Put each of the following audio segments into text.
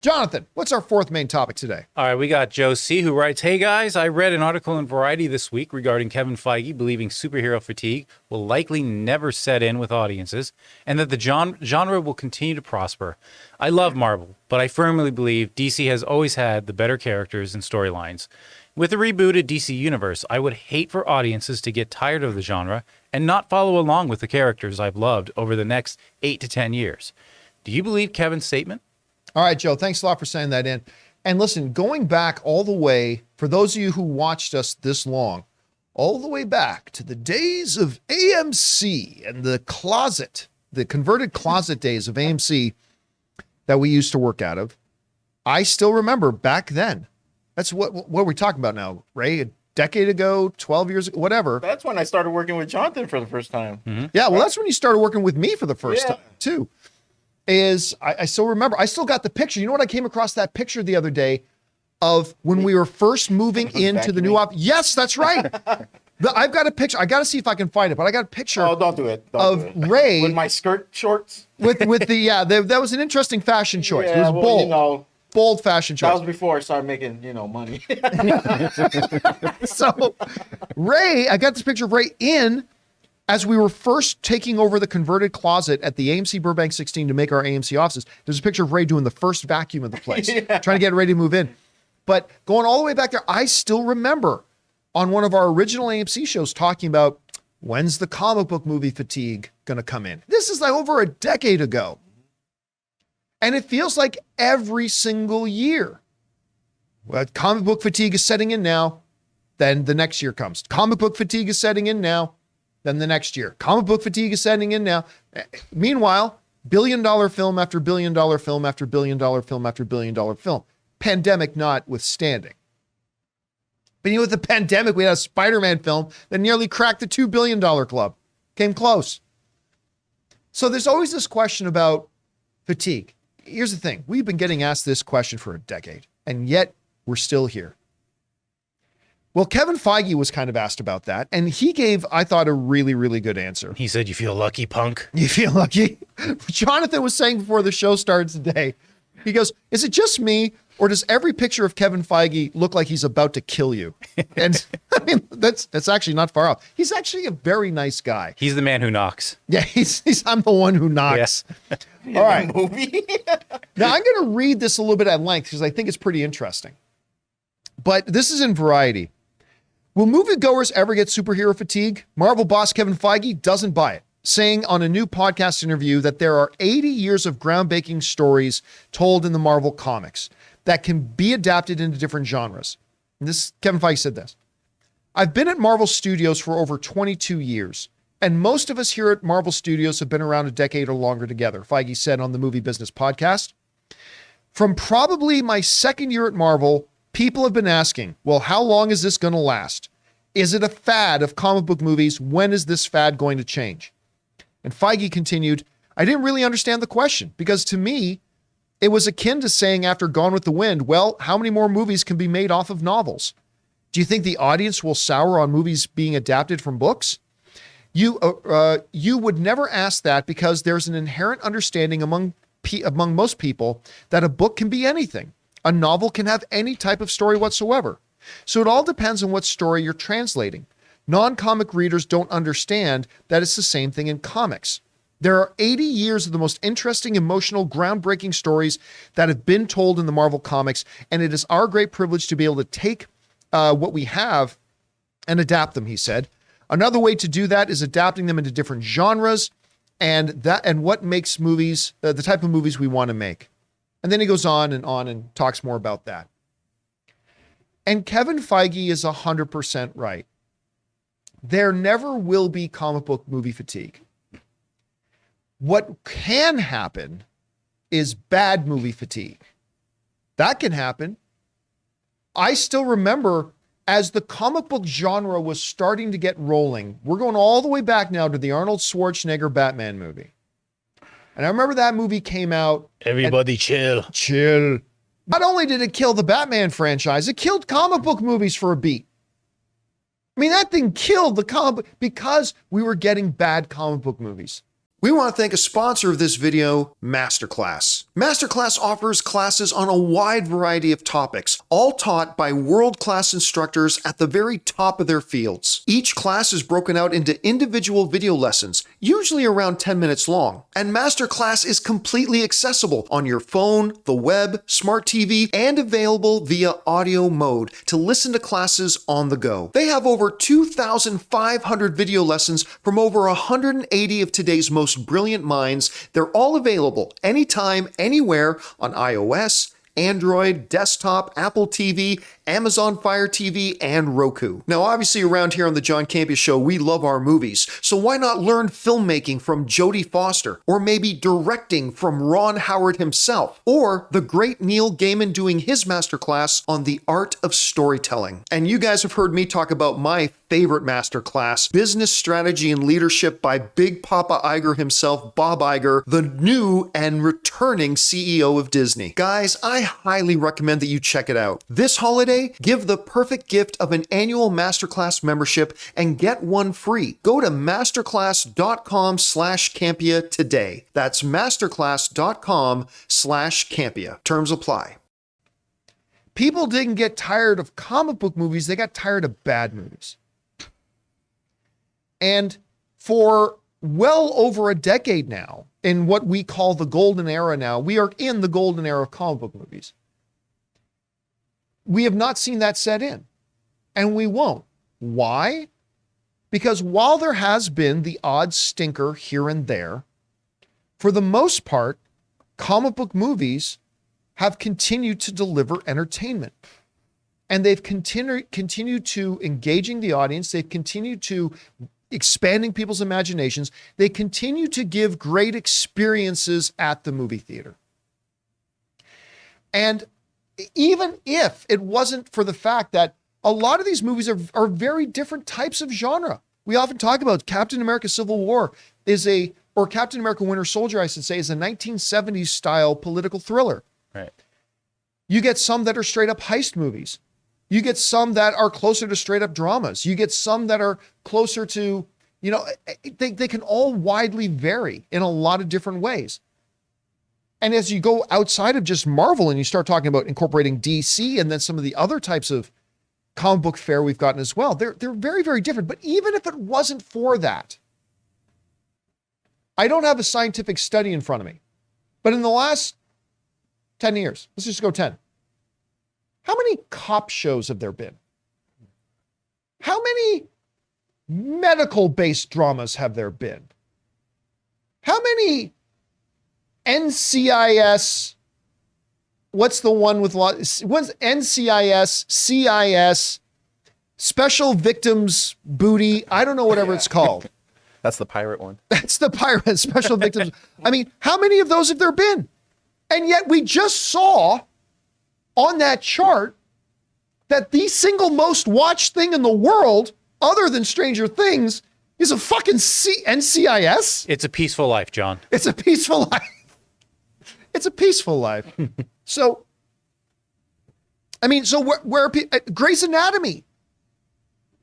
Jonathan, what's our fourth main topic today? All right, we got Joe C. who writes, "Hey guys, I read an article in Variety this week regarding Kevin Feige believing superhero fatigue will likely never set in with audiences and that the genre will continue to prosper. I love Marvel, but I firmly believe DC has always had the better characters and storylines. With the rebooted DC universe, I would hate for audiences to get tired of the genre and not follow along with the characters I've loved over the next 8 to 10 years. Do you believe Kevin's statement?" All right, Joe, thanks a lot for sending that in. And listen, going back all the way, for those of you who watched us this long, all the way back to the days of AMC and the closet, the converted closet days of AMC that we used to work out of, I still remember back then. That's what we're talking about now, Ray? A decade ago, 12 years ago, whatever. That's when I started working with Jonathan for the first time. Mm-hmm. Yeah, well, that's when you started working with me for the first time, too. I still remember, I still got the picture. You know what? I came across that picture the other day of when we were first moving into the new office. Yes, that's right. I've got a picture. I got to see if I can find it, but I got a picture. Oh, don't do it. Ray. With my skirt shorts. With that was an interesting fashion choice. Yeah, it was bold. Bold fashion choice. That was before I started making, money. So, Ray, I got this picture of Ray as we were first taking over the converted closet at the AMC Burbank 16 to make our AMC offices. There's a picture of Ray doing the first vacuum of the place, trying to get ready to move in. But going all the way back there, I still remember on one of our original AMC shows talking about when's the comic book movie fatigue going to come in. This is like over a decade ago. And it feels like every single year. Well, comic book fatigue is setting in now. Then the next year comes. Comic book fatigue is setting in now. Then the next year. Comic book fatigue is setting in now. Meanwhile, billion-dollar film after billion-dollar film after billion-dollar film after billion-dollar film. Pandemic notwithstanding. But with the pandemic, we had a Spider-Man film that nearly cracked the $2 billion club. Came close. So there's always this question about fatigue. Here's the thing. We've been getting asked this question for a decade, and yet we're still here. Well, Kevin Feige was kind of asked about that, and he gave, I thought, a really, really good answer. He said, "You feel lucky, punk." You feel lucky? Jonathan was saying before the show started today, he goes, "Is it just me, or does every picture of Kevin Feige look like he's about to kill you?" And I mean, that's actually not far off. He's actually a very nice guy. He's the man who knocks. Yeah, I'm the one who knocks. Yes. All right. Movie. Now, I'm going to read this a little bit at length because I think it's pretty interesting. But this is in Variety. Will moviegoers ever get superhero fatigue? Marvel boss Kevin Feige doesn't buy it, saying on a new podcast interview that there are 80 years of groundbreaking stories told in the Marvel comics that can be adapted into different genres. And Kevin Feige said this. "I've been at Marvel Studios for over 22 years, and most of us here at Marvel Studios have been around a decade or longer together," Feige said on the Movie Business podcast. "From probably my second year at Marvel, people have been asking, well, how long is this going to last? Is it a fad of comic book movies? When is this fad going to change?" And Feige continued, "I didn't really understand the question because to me, it was akin to saying after Gone with the Wind, well, how many more movies can be made off of novels? Do you think the audience will sour on movies being adapted from books? You would never ask that because there's an inherent understanding among most people that a book can be anything. A novel can have any type of story whatsoever. So it all depends on what story you're translating. Non-comic readers don't understand that it's the same thing in comics. There are 80 years of the most interesting, emotional, groundbreaking stories that have been told in the Marvel comics, and it is our great privilege to be able to take what we have and adapt them," he said. "Another way to do that is adapting them into different genres and what makes movies, the type of movies we want to make." And then he goes on and talks more about that. And Kevin Feige is 100% right. There never will be comic book movie fatigue. What can happen is bad movie fatigue. That can happen. I still remember as the comic book genre was starting to get rolling, we're going all the way back now to the Arnold Schwarzenegger Batman movie. And I remember that movie came out. Everybody chill. Chill. Not only did it kill the Batman franchise, it killed comic book movies for a beat. I mean, that thing killed the comic book because we were getting bad comic book movies. We want to thank a sponsor of this video, MasterClass. MasterClass offers classes on a wide variety of topics, all taught by world-class instructors at the very top of their fields. Each class is broken out into individual video lessons, usually around 10 minutes long. And MasterClass is completely accessible on your phone, the web, smart TV, and available via audio mode to listen to classes on the go. They have over 2,500 video lessons from over 180 of today's most brilliant minds. They're all available anytime, anywhere on iOS, Android, desktop, Apple TV, Amazon Fire TV, and Roku. Now, obviously, around here on the John Campea Show, we love our movies, so why not learn filmmaking from Jodie Foster, or maybe directing from Ron Howard himself, or the great Neil Gaiman doing his masterclass on the art of storytelling. And you guys have heard me talk about my favorite masterclass, Business Strategy and Leadership by Big Papa Iger himself, Bob Iger, the new and returning CEO of Disney. Guys, I highly recommend that you check it out. This holiday, give the perfect gift of an annual Masterclass membership and get one free. Go to masterclass.com/Campea today. That's masterclass.com/Campea. Terms apply. People didn't get tired of comic book movies, they got tired of bad movies. And for well over a decade now, in what we call the golden era now, we are in the golden era of comic book movies. We have not seen that set in, and we won't. Why? Because while there has been the odd stinker here and there, for the most part, comic book movies have continued to deliver entertainment. And they've continued to engaging the audience. They've continued to expanding people's imaginations. They continue to give great experiences at the movie theater. And even if it wasn't for the fact that a lot of these movies are very different types of genre. We often talk about Captain America Civil War or Captain America Winter Soldier, I should say, is a 1970s style political thriller. Right. You get some that are straight up heist movies. You get some that are closer to straight up dramas. You get some that are closer to, they can all widely vary in a lot of different ways. And as you go outside of just Marvel and you start talking about incorporating DC and then some of the other types of comic book fare we've gotten as well, they're very, very different. But even if it wasn't for that, I don't have a scientific study in front of me, but in the last 10 years, let's just go 10. How many cop shows have there been? How many medical-based dramas have there been? How many NCIS, what's the one with what's NCIS, CIS, Special Victims Booty, I don't know, whatever it's called. That's the pirate one. That's the pirate, Special Victims. I mean, how many of those have there been? And yet we just saw on that chart that the single most watched thing in the world, other than Stranger Things, is a fucking NCIS. It's a peaceful life, John. It's a peaceful life. It's a peaceful life. So, I mean, so where Grey's Anatomy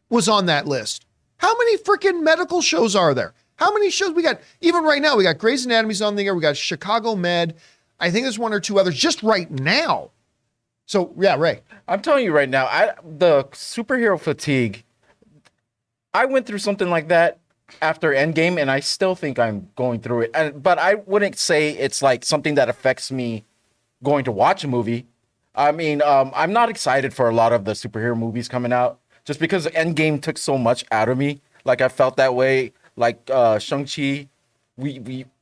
was on that list. How many freaking medical shows are there? How many shows we got? Even right now, we got Grey's Anatomy's on the air. We got Chicago Med. I think there's one or two others just right now. So, yeah, Ray. I'm telling you right now, the superhero fatigue, I went through something like that after Endgame, and I still think I'm going through it. But I wouldn't say it's like something that affects me going to watch a movie. I mean, I'm not excited for a lot of the superhero movies coming out just because Endgame took so much out of me. Like, I felt that way. Like, Shang-Chi,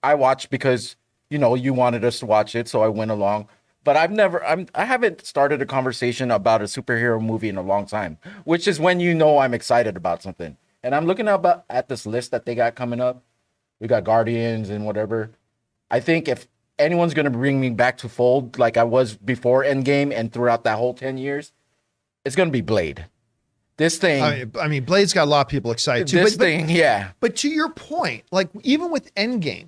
I watched because, you wanted us to watch it, so I went along. But I haven't started a conversation about a superhero movie in a long time, which is when I'm excited about something. And I'm looking at this list that they got coming up. We got Guardians and whatever. I think if anyone's going to bring me back to fold like I was before Endgame and throughout that whole 10 years, it's going to be Blade. This thing. I mean, Blade's got a lot of people excited too. Yeah. But to your point, like even with Endgame,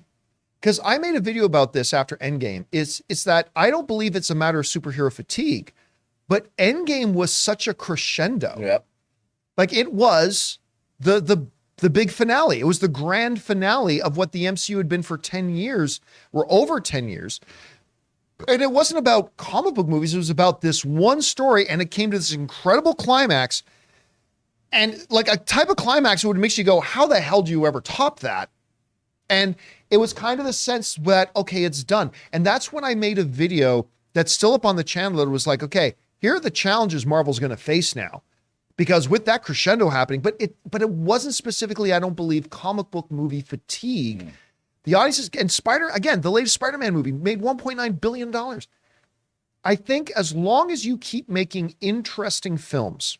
because I made a video about this after Endgame, it's that I don't believe it's a matter of superhero fatigue, but Endgame was such a crescendo. Yep. Like it was the the big finale. It was the grand finale of what the MCU had been for 10 years, or over 10 years. And it wasn't about comic book movies. It was about this one story, and it came to this incredible climax. And like a type of climax that would make you go, how the hell do you ever top that? And it was kind of the sense that, okay, it's done. And that's when I made a video that's still up on the channel that was like, okay, here are the challenges Marvel's going to face now. Because with that crescendo happening, but it wasn't specifically, I don't believe, comic book movie fatigue. The audiences, and the latest Spider-Man movie made $1.9 billion. I think as long as you keep making interesting films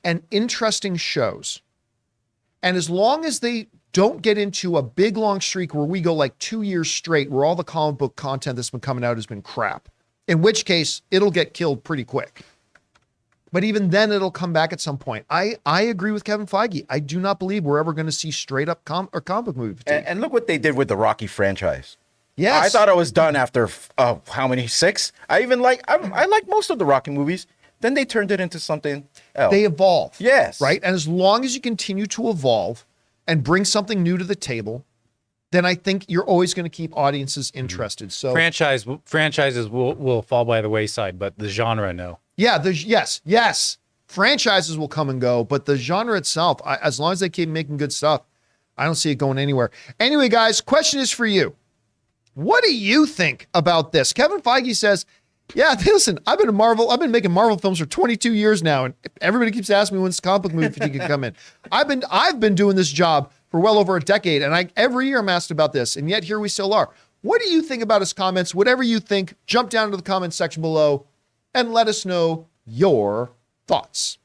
and interesting shows, and as long as they don't get into a big long streak where we go like 2 years straight where all the comic book content that's been coming out has been crap, in which case it'll get killed pretty quick. But even then, it'll come back at some point. I agree with Kevin Feige. I do not believe we're ever going to see straight up comic book movie fatigue. And look what they did with the Rocky franchise. Yes. I thought I was done after, how many? 6? I like most of the Rocky movies. Then they turned it into something else. They evolve. Yes. Right? And as long as you continue to evolve and bring something new to the table, then I think you're always going to keep audiences interested. So franchises will fall by the wayside, but the genre, no. Yeah, yes. Franchises will come and go, but the genre itself, as long as they keep making good stuff, I don't see it going anywhere. Anyway, guys, question is for you. What do you think about this? Kevin Feige says, yeah, listen, I've been making Marvel films for 22 years now, and everybody keeps asking me when this comic book movie fatigue can come in. I've been doing this job for well over a decade, and every year I'm asked about this, and yet here we still are. What do you think about his comments? Whatever you think, jump down to the comments section below and let us know your thoughts.